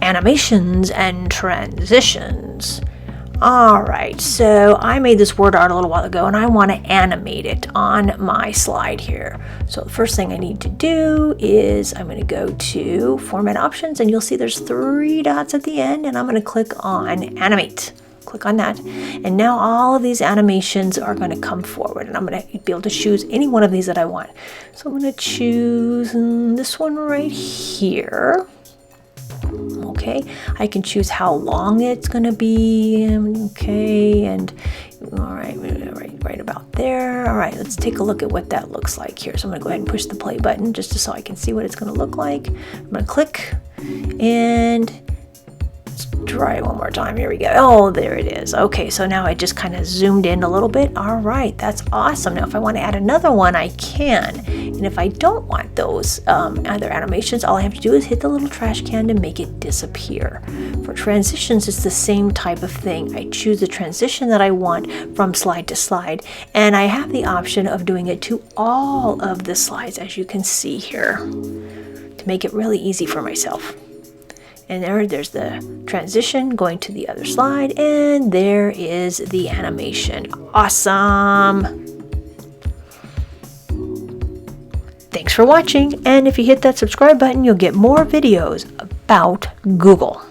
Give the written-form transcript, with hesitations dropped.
animations and transitions. Alright, so I made this word art a little while ago and I want to animate it on my slide here. So the first thing I need to do is I'm going to go to Format Options, and you'll see there's 3 dots at the end, and I'm going to click on Animate. Click on that, and now all of these animations are going to come forward, and I'm going to be able to choose any one of these that I want. So I'm going to choose this one right here. Okay, I can choose how long it's going to be. Okay, and all right, right about there. All right, let's take a look at what that looks like here. So I'm going to go ahead and push the play button just so I can see what it's going to look like. I'm going to click, and let's try it one more time. Here we go. Oh, there it is. Okay, so now I just kind of zoomed in a little bit. All right, that's awesome. Now, if I want to add another one, I can. And if I don't want those other animations, all I have to do is hit the little trash can to make it disappear. For transitions, it's the same type of thing. I choose the transition that I want from slide to slide, and I have the option of doing it to all of the slides, as you can see here, to make it really easy for myself. And there's the transition going to the other slide, and there is the animation. Awesome! Thanks for watching, and if you hit that subscribe button, you'll get more videos about Google.